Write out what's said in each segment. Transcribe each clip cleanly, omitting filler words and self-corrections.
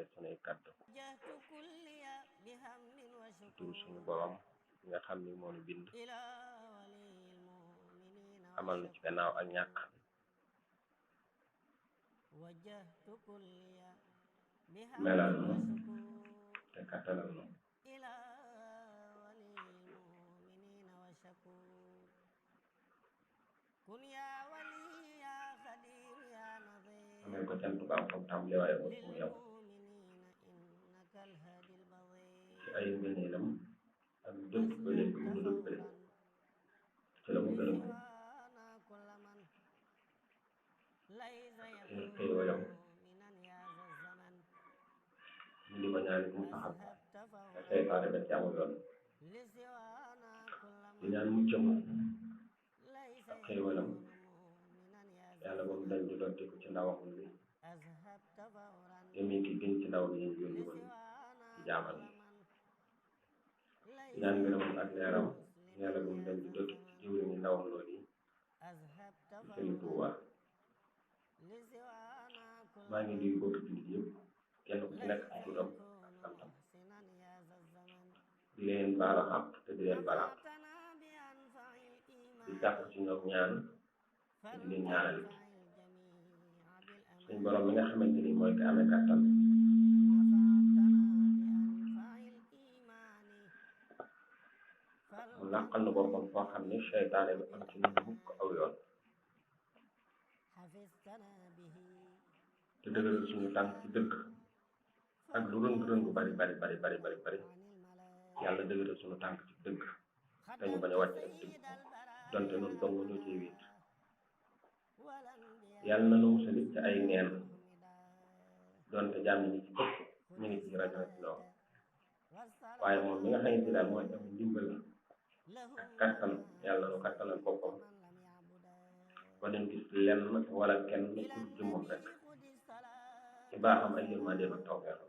tàmbalee sunuy kàddu tur suñu borom nga xam ni moo nu bind amal na ci gannaaw ak ñàkk melal nu te kattanal nu amee ko cant ba am fam tàmbalee waaye moo fu mu yem ci ay ngëneelam ak dëppale bi mu dëppale ci la mu gërëm ay xéewalam ñu di ko ñaan mu saxal te seytaane ba ci amul yoon di ñaan muccam ak xéewalam yàlla moom dañ di doon ko ci ndawam li yemi ki gën ci ndawam yi yónni woon ci jaamal yi ñaan ngërëmam ak leeram yàlla moom dañ di doon ci jiwri ni ndawam loolu yi Sëriñ Tuuba maa ngi di bokk jullit yëpp kenn ku ci nekk ci turam ak santam di leen baal xaq te di leen baal xaq di sàkku ci ñoom ñaan te di leen ñaanal suñ borom mi nga xamante ni mooy ko amee kàttan mu làqal na boppam foo xam ne seytaane du am ci ñun mukk aw yoon te dëgëral suñu tànk ci dëgg ak lu rëng-rëng bari yàlla dëgëral suñu tànk ci dëgg te ñu bañ a wàcc ak dëgg donte noonu dong ñoo ciy wéet yàlla na nu musalit ci ay neen donte jàmm ñi ci ëpp ñu ngi ci rajo ci loo waaye moom mi nga xamante daal mooy am ndimbal ak kattan yàlla nu kattanal boppam ba duñ gis lenn wala kenn ku jëmmam rek ci baaxam ay yërmandeem ak tawfeex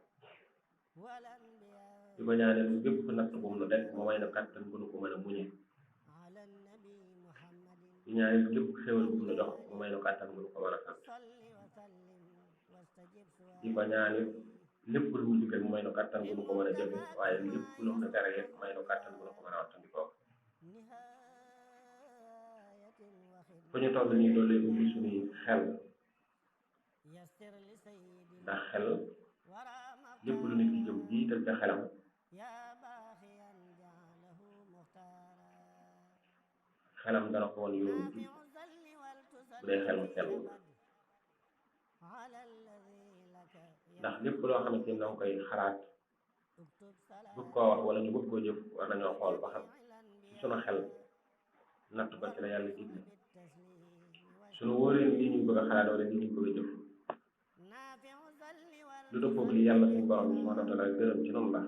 di ko ñaanal bépp natt bu mu nu rek mu may na kattan bu nu ko mën a muñe di ñaanal bépp xéwal bu mu nu jox mu may na kattan bu nu ko mën a sant di ko ñaanal lépp lu mu digal mu may na kattan bu nu ko mën a jëfe waaye lépp lu mu tere it may na kattan bu nu ko mën a wattandikoo fu ñu toll nii doole ubbi suñuy xel ndax xel lépp lu nit ki jëm jiital ca xelam xelam dana ko woon yoonu jub bu dee xel mu sell ndax lépp loo xamante ni danga koy xalaat bëgg koo wax wala ñu bëgg koo jëf war nañoo xool ba xam ci sunu xel natt ko ci la yàlla digle sunu wóoree ni lii ñu bëgg a xalaat wala lii ñu bëgg a jëf lu dëppoog li yàlla suñu borom bi subhanahu wa taala gërëm ci noonu la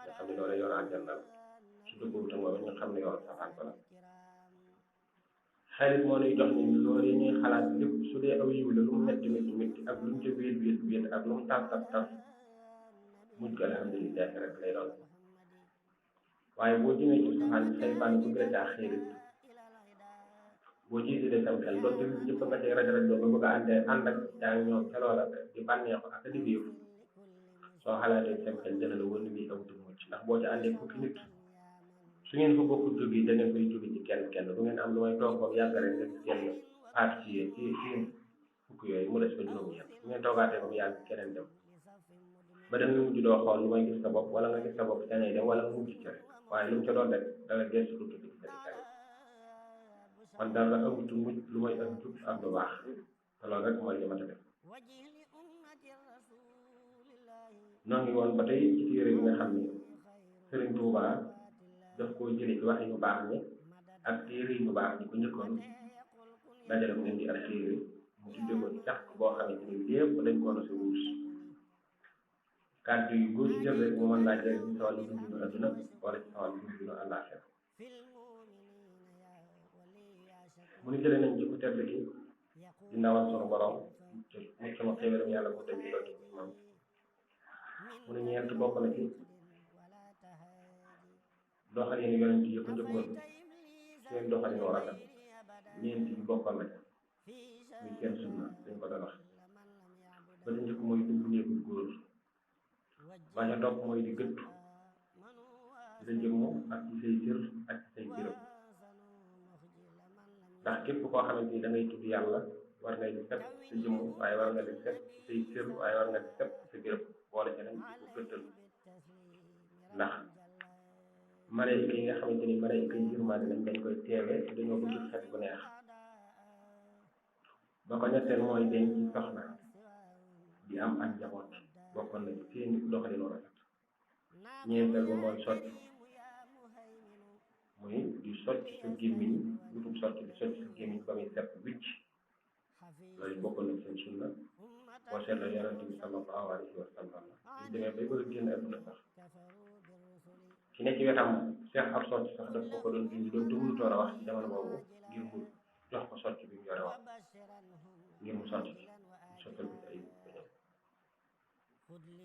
nga xam ne loolu yoon aljanna la su dëppoog tam ñu xam ne yoon safaan ko la xelit moo nuy jox ni loolu yi ñuy xalaat lépp su dee aw yiw la lu mu métti ak lu mu ca wéet ak lu mu tar mujj ko alhamdulilah rek lay doon waaye boo jëmee ci safaan seytaan bëgg la caa xéerit boo jiitee sam xel loolu tamit ñëpp nga cay rajo ba bëgg a ànd ak yaa ngi ñoom ca loola di bànneexu ak di biir soo xalaatee sam xel dana la wër ni muy awtu mucc ndax boo ci àndee fukki nit su ngeen fa bokkul jógee da ngeen koy jóge ci kenn du ngeen am lu may toog boobu yàgg rek nga kenn faat ci yéen fukk yooyu mu des fa juróom-ñeent su ngeen toogaatee ba mu yàgg keneen dem ba dem nga mujj doo xool lu may gis sa bopp wala nga gis sa bopp ca ngay dem wala nga mujj ci rek waaye lu mu ca doon rek danga gëstu lu tudd ci kër kon dara amutu mujj lu may ak jub ak lu baax te loolu rek mooy li ma ta def noo ngi woon ba tey ci téere yi nga xam ni Sëriñ Tuuba daf koo jëlee ci waxi ñu baax ñi ak téere yi ñu baax ñi ko njëkkoon dajale ko indi ak téere mu tuddee ko càq boo xamante ni lépp dañ ko si wuus kàddu yu góor ci jël rek mu mën laa jël ci sa wàllu dundinu adduna wala ci sa wàllu dundinu àllaaxira mu ni jëlee nañ ci ku tedd gi di ndawal sunu borom mu sama xéewalam yàlla mu dem ci loolu ci moom mu ne ñeent bokk na ci doxalin yonent yi ko njëkkoon seen doxalin war a def ñeent yi bokkoon na muy seen sunna dañ ko doon wax ba ci njëkk mooy dugg néegu góor ba ca topp mooy di gëttu ci sa jëmm ak ci say cër ak ci say béréb ndax képp koo xamante ni da ngay tudd yàlla war ngay di set sa jëmm waaye war nga di set say cër waaye war nga di set sa béréb boole ca nag di ko gëttal ndax malayka yi nga xamante ni malayka yi yërmande lañ dañ koy teewe dañoo bëgg xet bu neex ba ko ñetteel mooy denc ci soxna di am ak njaboot bokkoon na ci seen doxalin wu rafet ñeenteel ba mooy sotti muy di sotti sa gémmiñ wutub sotti di sotti sa gémmiñ ba muy set wicc loolu bokkoon na ci seen sunna boo seetloo yonent bi sallallahu alayhi wa sallam ñu demee bay bëgg a génn adduna sax ki ne ci wetam seex ab sotti sax daf ko doon dindi doon te mënutoon a wax ci jamono boobu ngir mu jox ko sotti bi mu yore wax ngir mu sotti ci mu sottal ko ci ay beñam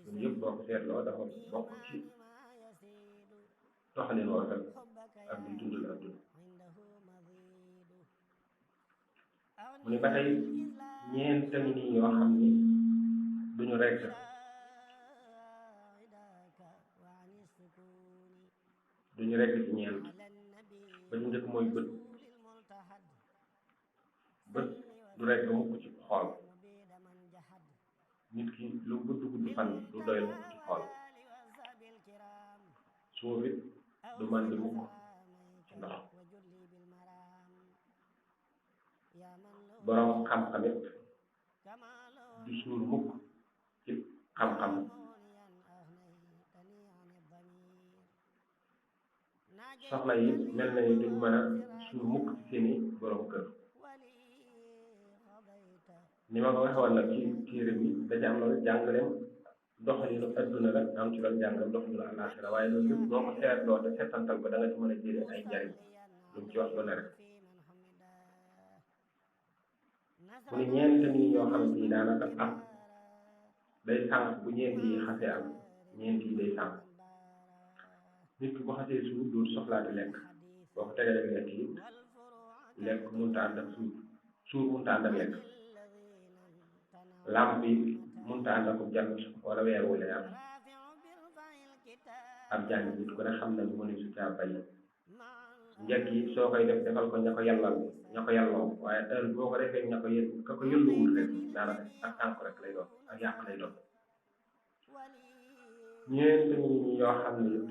ñun yëpp boo ko seetloo dafa bokk ci doxalin wu rafet ak di dundal adduna mu ne ba tey ñeent tamit nii yoo xam ni duñu rekk ci ñeent ba ñu njëkk mooy bët du rekk mukk ci xool nit ki lu gudd fan du doy mukk ci xool suuf it du man di mukk ci ndox borom xam-xam it du suur mukk ci xam-xam soxna yi mel na ni duñ mën a suur mukk ci seeni borom kër ni ma ko waxoon nag ci téere bi dañu am loolu jàngaleem doxalinu adduna la am ci loolu jàngaleem doxalinu àllaaxira waaye loolu yëpp boo ko seetloo te seetantal ba da nga ci mën a jëlee ay njariñ lu mu ci wax lu ne rek mu ne ñeent nii yoo xamante ni daanaka am day sànq bu ñeent yi xasee am ñeent yi day sànq nit ki bu xasee suur dootu soxlaati lekk boo ko tegalee lekk yi lekk mënta ànd ak suur mënta ànd ak lekk làmp bi mënta ànd ak jant wala weer wu leer ab jàng nit ko ne xam na mu ne su caa bay njëkk yi soo koy def defal ko ña ko yàlloo waaye heure boo ko defee ña ko yëlluwul rek daanaka ak tànk rek lay doon ak yàq lay doon ñeent ñi yoo xam ne it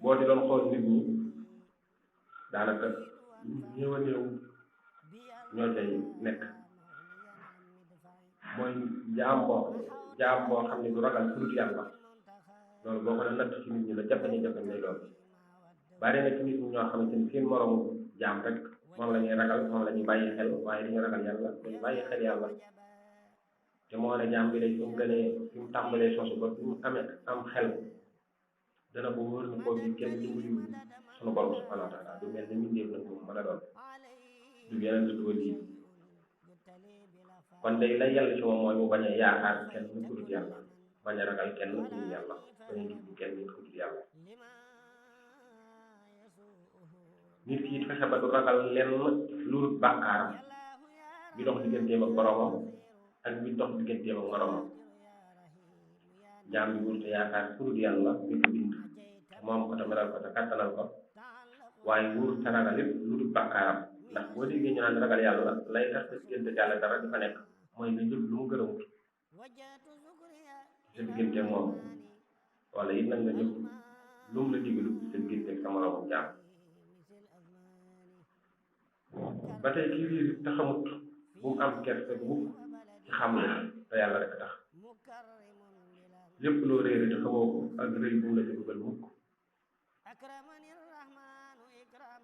boo di doon xool nit ñi daanaka néew a néew ñoo cay nekk mooy jaam boo xam ne du ragal ku dul yàlla loolu boo ko doon natt ci nit ñi la jafe-jafe lay doon bari na ci nit ñi ñoo xamante ni seen moromu jaam rek moom la ñuy ragal moom la ñuy bàyyi xel waaye dañu ragal yàlla dañu bàyyi xel yàlla te moo ne jaam bi lay fi mu gënee fi mu tàmbalee sosu ba fi mu amee am xel dana ko wóor ni koo bi kenn dimbaliwul sunu borom subhanahu wa taala du mel ni mbindeef lañ ko mën a doon du yeneen du lii kon day lay yàlla ci moom mooy mu bañ a yaakaar kenn ku dul yàlla bañ a ragal kenn ku dul yàlla bañ a jublu kenn ku dul yàlla nit ki it fexe ba du ragal lenn lu dul bàkkaaram bi dox digganteem ak boromam ak bi dox digganteem ak moromam jaam bi wurte yaakaar ku dul yàlla mi ko bind moom ko te melal ko te kàttanal ko waaye wurte ragal it lu dul bàkkaaram ndax boo déggee ñu naan ragal yàlla lay tax sa diggante yàlla dara di fa nekk mooy nga jëf lu mu gërëmut sa diggante moom wala it nag nga jëf lu mu la digalu sa diggante sa moromam jaam ba tey kii riir te xamut bu mu am kersa mukk ci xam ne te yàlla rek tax lépp loo réere te xamoo ko ak rëy bu mu la ci dugal mukk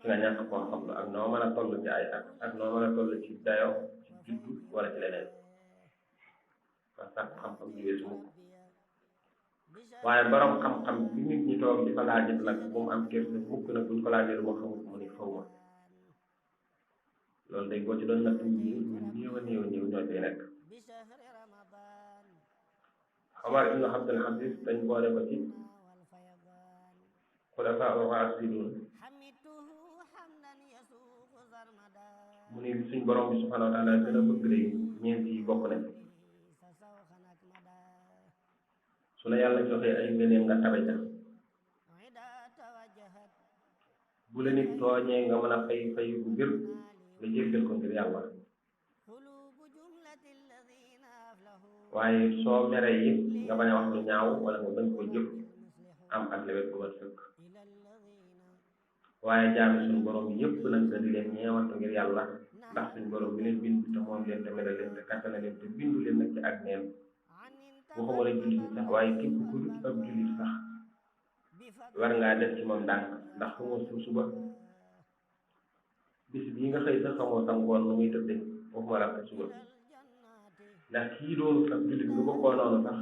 ci nga ñàkk koo xam la ak noo mën a toll ci ay at ak noo mën a toll ci dayo ci juddu wala ci leneen kon sax xam-xam di weesu mukk waaye borom xam-xam bi nit ñi toog di ko laajit nag bu mu am kersa mukk nag buñ ko laajee lu ma xamut mu ni xaw ma loolu day boo ci doon natt ñi néew a néew ñoo cay nekk Omar ibn Abdul Aziz dañ boole ko ci xulafaa ar-raashidun mu ni suñ borom bi subhanahu wa taala gën a bëgg lay ñeent yi bokk nañ su la yàlla joxee ay ngëneel nga tabe ca bu la nit tooñee nga mën a fay bu bir nga jéggal ko ngir yàlla waaye soo mere it nga bañ a wax lu ñaaw wala nga bañ ko jëf am ak lewet bu mat sëkk waaye jaami suñu borom yëpp nag nga di leen ñeewantu ngir yàlla ndax suñu borom bi leen bind te moom leen te mere leen te kattana leen te bindu leen nag ci ak neen waxuma la jullit sax waaye képp ku dul ab jullit sax war ngaa def ci moom ndànk ndax xamoo su suba bis bii nga xëy sax xamoo sa ngoon nu muy tëdde waxuma la ko suba ndax kii doonu ab jullit nga bokkoo noonu sax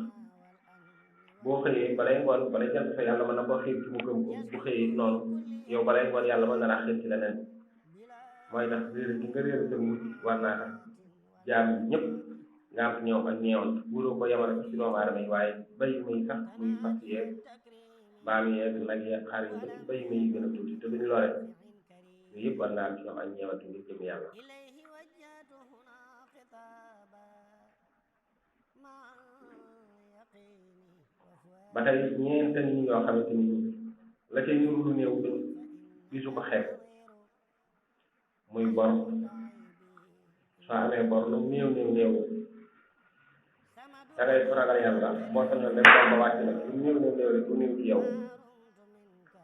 boo xëyee balay ngoon balay jant fa yàlla mën na koo xiir ci mu gëm ko bu xëyee noonu yow balay ngoon yàlla mën na laa xiir ci leneen mooy tax réer gi nga réer sa mujj war naa tax jaam ñëpp nga am ñoom ak ñeewant wuroo ko yemale sax ci doomu aadama yi waaye bay may sax muy fas yeeg mbaam yeeg nag yeeg xar yi ba ci bay may yi gën a tuuti te duñu lore yooyu yëpp war naa am ci ñoom ak ñeewant ngir jëm yàlla ba tey ñeente ñi yoo xamante ni la cay nuru lu néew gisu ko xeeb muy bor soo amee bor lu néew da ngay ragal yàlla boo sañoon rek bor ba wàcc la lu néew rek lu néew ci yow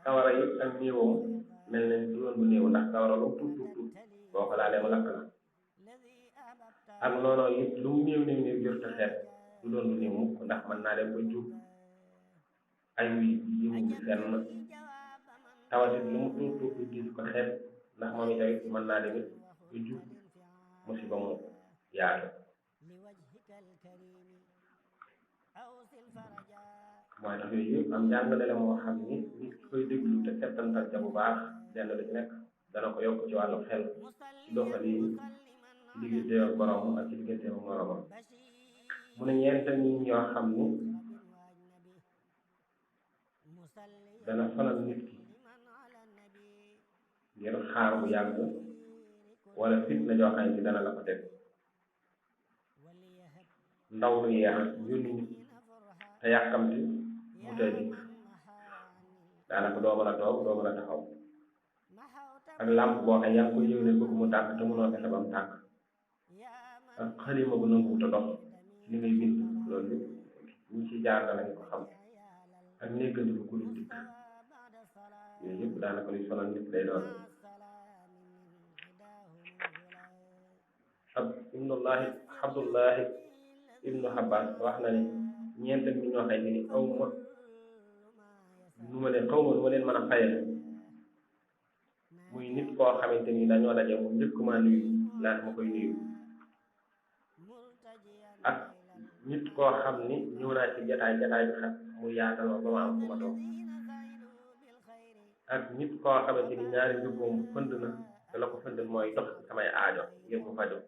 sawara yi ak néewam mel ne du doon lu néew ndax sawara lu tuut boo ko laalee mu lakk la ak noonu it lu néew jur te xeeb du doon lu néew mukk ndax mën naa dem ba jur ay yi mu fenn tawatit lu mu tuut gis ko xeeb ndax moom itamit mën naa dem it ba jur musiba mu yaatu mooy tax yooyu yëpp am njàngale la moo xam ni nit ki koy déglu te settantal ca bu baax lenn lu ci nekk dana ko yokk ci wàllu xel ci doxalin ci diggante ak borom ak ci diggante ak moromam mu ne ñeent ñi ñoo xam ni dana sonal nit ki ngir xaar bu yàgg wala fitna joo xam ne dana la ko teg ndaw lu yeex yónni nit te yàkkamti mu tey dikk daanaka doo mën a toog doo mën a taxaw ak làmp boo xam yaa ngi koy yëgle bëgg mu tàkk te mënoo fexe ba mu tàkk ak xalima bu nangu te dox ci li ngay bind loolu ñu ci jaar danañ ko xam ak néegandi bu ku dul dikk yooyu yëpp daanaka luy sonal nit lay doon Abdullahi ibnu Abbas wax na ne ñeent mi ñoo xay ni xaw ma nu ma leen mën a fayal muy nit koo xamante ni dañoo daje mu njëkk maa nuyu laata ma koy nuyu ak nit koo xam ni ñëw naa ci jataay bi xat mu yaatal ma ba ma am fu ma toog ak nit koo xamante ni ñaari njubboom fënd na te la ko fënd mooy dox ci samay aajo ngir mu faju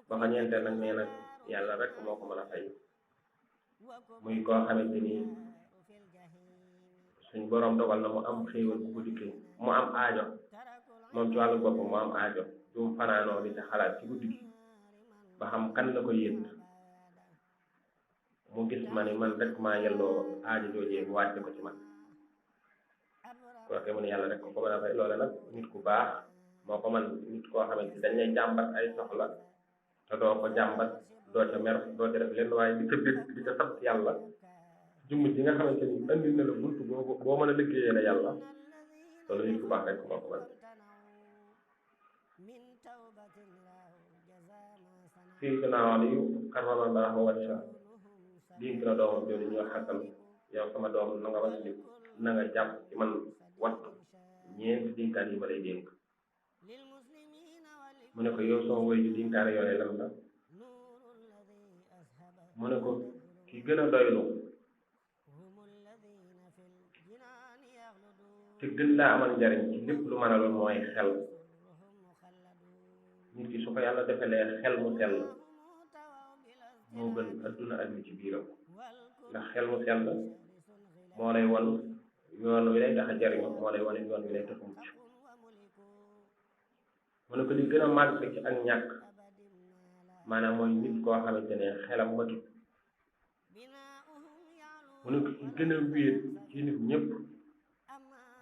ba fa ñeenteel nag nee nag yàlla rek moo ko mën a fay muy koo xamante ni suñ boroom dogal na mu am xéewal bu ko dikkee mu am aajo moom ci wàllu bopp mu am aajo du mu fanaanoo di ca xalaat ci guddi gi ba xam kan la ko yéet mu gis ma ni man rek maa yelloo aajo joojee mu wàcce ko ci man kooke mu ne yàlla rek ko mën a fay loole nag nit ku baax moo ko man nit koo xamante dañ lay jàmbat ay soxla te doo ko jàmbat doo ca mer doo ca def lenn waaye di ca bég di ca sant yàlla jumb ji nga xamante ni andi na la buntu boo mën a liggéeyee la yàlla loolu nit ku baax rek moo ko man Sayyidina Aliyu karramallahu wajhahu dénk na doomam jooju ñoo xasan yow sama doom na nga wattu na nga jàpp ci man wattu ñeenti dénkaan yi ma lay dénk mu ne ko yow sama woy ji dénkaane yooyu lan la mu ne ko ki gën a doylu te gën laa amal njariñ ci lépp lu mën a loon mooy xel nit ki su ko yàlla defalee xel mu sell moo gën adduna ak li ci biiram ndax xel mu sell moo lay won yoon wi lay tax a jariñu moo lay wan yoon wi lay tax a mucc mu ne ko li gën a màgg ci ak ñàkk maanaam mooy nit koo xamante ne xelam matut mu ne ko ci gën a wéet ci nit ñëpp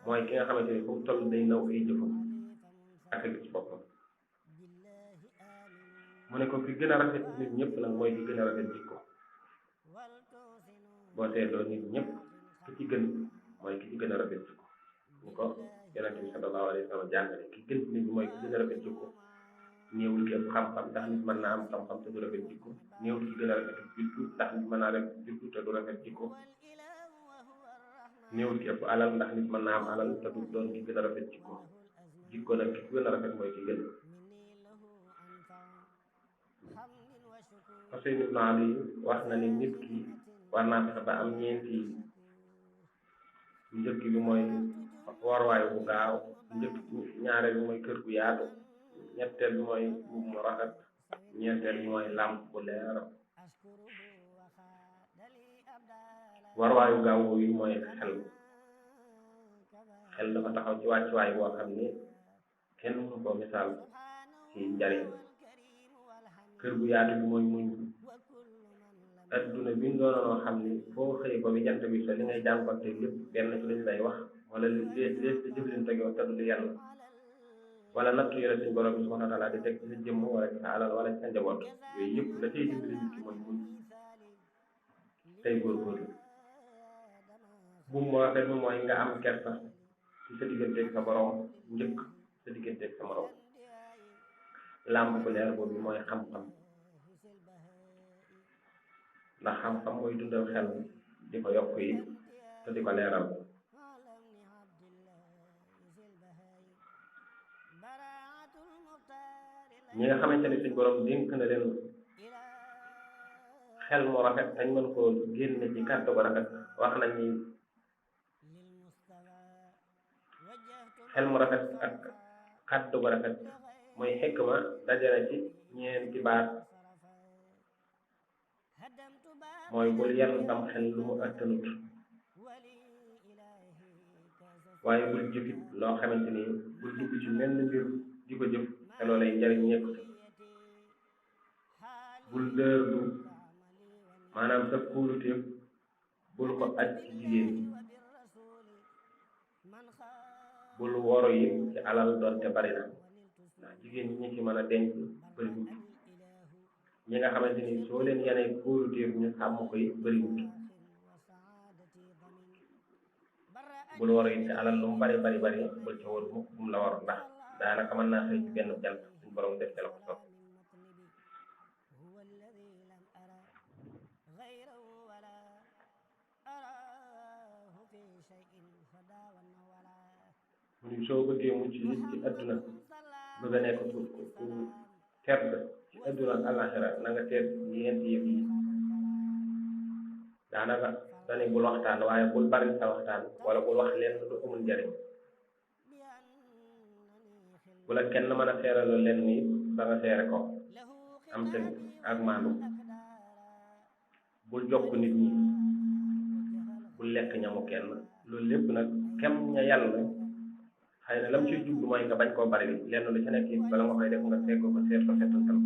mooy ki nga xamante ni fu mu toll day naw ay jëfam ak a gis boppam mu ne ko ki gën a rafet ci nit ñëpp nag mooy ki gën a rafet jikko boo seetloo nit ñëpp ki ci gën mooy ki ci gën a rafet jikko ni ko yonente bi sallallahu alayhi wa sallam jàngale ki gën ci nit ñi mooy ki gën a rafet jikko néewul ki ëpp xam-xam ndax nit mën naa am xam-xam te du rafet jikko néewul ki gën a rafet jikko ndax nit mën naa rafet jikko te du rafet jikko néewul ki ëpp alal ndax nit mën naa am alal te du doon ki gën a rafet jikko jikko nag ki gën a rafet mooy ki gën Husayn ibn Ali wax na ni nit ki war naa fexe ba am ñeenti njëkk bi mooy warwaay bu gaaw ñaareel bi mooy kër gu yaatu ñetteel bi mooy mbubb mu rafet ñeenteel bi mooy làmp bu leer warwaayu gaaw yi mooy xel dafa taxaw ci wàccuwaay boo xam ni kenn mënu ko misaal ci njariñ kër gu yaatu bi mooy muñ adduna bi ñu doonoo xam ni foo xëy ba bi jant bi so li ngay jànkonte lépp benn ci lañ lay wax wala lees sa jëflin tegoo te du yàlla wala nattu yore suñ borom bi subhanahu wa taala di teg ci sa jëmm wala ci sa alal wala ci sa njaboot yooyu yëpp la cay dimbali nit ki mooy muñ tey góorgóorlu bu mu rafet mi mooy nga am kersa ci sa digganteeg sa borom njëkk sa digganteeg sa morom làmb bu leer boobu mooy xam-xam ndax xam-xam mooy dundal xel di ko yokk yi te di ko leeral ñi nga xamante ni suñ borom dénk na leen xel mu rafet dañ mën koo génne ci kàddu gu rafet wax nañ ni xel mu rafet ak kàddu gu rafet mooy xikma dajale ci ñeenti baat mooy bul yenn tam xel lu mu attanut waaye bul jëfit loo xamante ni bul dugg ci menn mbir di ko jëf te loolay njariñ ñekk bul dërdu maanaam sa kóoluteef bul ko aj ci jigéen bul woro yi ci alal doonte bari na ndax jigéen ñi ci mën a denc bëriwut ñi nga xamante ni soo leen yanee kóoluteef ñu sàmm ko yi bëriwut bul woro yi ci alal lu mu bari bari bul ca war mukk bu mu la war ndax daanaka mën naa xëy ci benn jant suñ borom def ca la ko sopp mu ni soo bëggee mucc it ci adduna bëgg a nekk ku tedd ci adduna ak àllaxira na nga teet ñeenti yëf yi daanaka dani bul waxtaan waaye bul bari sa waxtaan wala bul wax leen lu amul njariñ bu la kenn mën a seeraloo leen ni ba nga seere ko am seen ak maandu bul jokk nit ñi bul lekk ñamu kenn loolu lépp nag kem ña yàlla xëy na lam ciy jublu mooy nga bañ koo bari lenn lu ci nekk bala nga koy def nga seeg ko seet ko seetantal